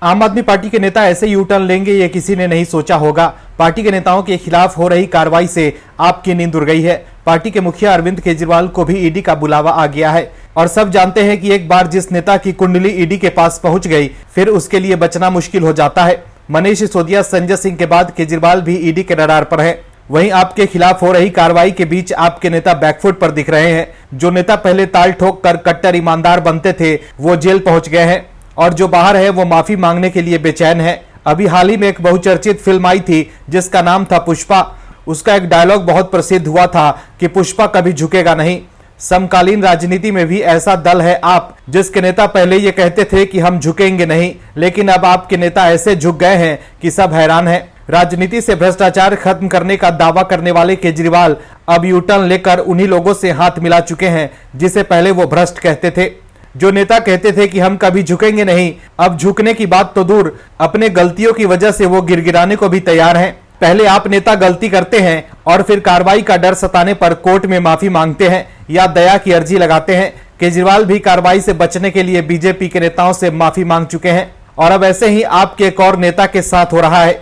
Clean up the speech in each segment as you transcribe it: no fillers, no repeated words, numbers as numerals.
आम आदमी पार्टी के नेता ऐसे यू टर्न लेंगे ये किसी ने नहीं सोचा होगा। पार्टी के नेताओं के खिलाफ हो रही कार्रवाई से आपकी नींद उड़ गई है। पार्टी के मुखिया अरविंद केजरीवाल को भी ईडी का बुलावा आ गया है और सब जानते हैं कि एक बार जिस नेता की कुंडली ईडी के पास पहुंच गई फिर उसके लिए बचना मुश्किल हो जाता है। मनीष सिसोदिया, संजय सिंह के बाद केजरीवाल भी ईडी के रडार पर है। वहीं आपके खिलाफ हो रही कार्रवाई के बीच आपके नेता बैकफुट पर दिख रहे हैं। जो नेता पहले ताल ठोक कर कट्टर ईमानदार बनते थे वो जेल पहुंच गए हैं और जो बाहर है वो माफी मांगने के लिए बेचैन है। अभी हाल ही में एक बहुचर्चित फिल्म आई थी जिसका नाम था पुष्पा। उसका एक डायलॉग बहुत प्रसिद्ध हुआ था कि पुष्पा कभी झुकेगा नहीं। समकालीन राजनीति में भी ऐसा दल है आप, जिसके नेता पहले ये कहते थे कि हम झुकेंगे नहीं, लेकिन अब आपके नेता ऐसे झुक गए हैं कि सब हैरान हैं। राजनीति से भ्रष्टाचार खत्म करने का दावा करने वाले केजरीवाल अब यू टर्न लेकर उन्हीं लोगों से हाथ मिला चुके हैं जिसे पहले वो भ्रष्ट कहते थे। जो नेता कहते थे कि हम कभी झुकेंगे नहीं, अब झुकने की बात तो दूर, अपने गलतियों की वजह से वो गिड़गिड़ाने को भी तैयार हैं। पहले आप नेता गलती करते हैं और फिर कार्रवाई का डर सताने पर कोर्ट में माफी मांगते हैं या दया की अर्जी लगाते हैं। केजरीवाल भी कार्रवाई से बचने के लिए बीजेपी के नेताओं से माफी मांग चुके हैं और अब ऐसे ही आपके एक और नेता के साथ हो रहा है।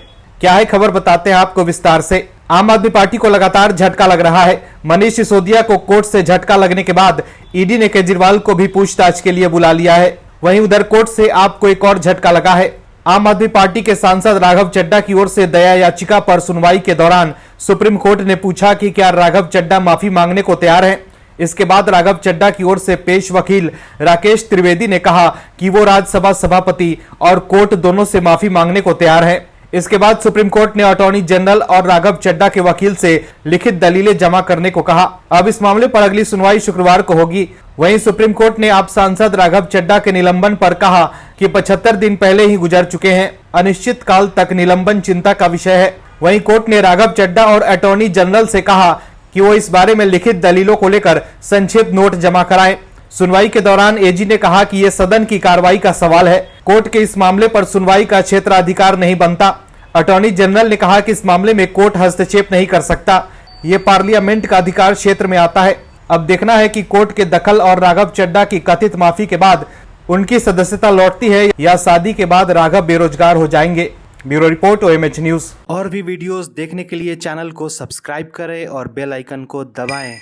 क्या है खबर, बताते हैं आपको विस्तार से। आम आदमी पार्टी को लगातार झटका लग रहा है। मनीष सिसोदिया को कोर्ट से झटका लगने के बाद ईडी ने केजरीवाल को भी पूछताछ के लिए बुला लिया है। वहीं उधर कोर्ट से आपको एक और झटका लगा है। आम आदमी पार्टी के सांसद राघव चड्ढा की ओर से दया याचिका पर सुनवाई के दौरान सुप्रीम कोर्ट ने पूछा कि क्या राघव चड्ढा माफी मांगने को तैयार है। इसके बाद राघव चड्ढा की ओर से पेश वकील राकेश त्रिवेदी ने कहा कि वो राज्यसभा सभापति और कोर्ट दोनों से माफी मांगने को तैयार है। इसके बाद सुप्रीम कोर्ट ने अटॉर्नी जनरल और राघव चड्ढा के वकील से लिखित दलीलें जमा करने को कहा। अब इस मामले पर अगली सुनवाई शुक्रवार को होगी। वहीं सुप्रीम कोर्ट ने आप सांसद राघव चड्ढा के निलंबन पर कहा कि 75 दिन पहले ही गुजर चुके हैं, अनिश्चित काल तक निलंबन चिंता का विषय है। वहीं कोर्ट ने राघव चड्ढा और अटॉर्नी जनरल से कहा कि वो इस बारे में लिखित दलीलों को लेकर संक्षिप्त नोट जमा कराएं। सुनवाई के दौरान एजी ने कहा कि यह सदन की कार्रवाई का सवाल है, कोर्ट के इस मामले पर सुनवाई का क्षेत्राधिकार नहीं बनता। अटॉर्नी जनरल ने कहा कि इस मामले में कोर्ट हस्तक्षेप नहीं कर सकता, ये पार्लियामेंट का अधिकार क्षेत्र में आता है। अब देखना है कि कोर्ट के दखल और राघव चड्ढा की कथित माफी के बाद उनकी सदस्यता लौटती है या शादी के बाद राघव बेरोजगार हो जाएंगे। Bureau report, OMH news. और भी वीडियोस देखने के लिए चैनल को सब्सक्राइब करें और बेल आइकन को दबाएं।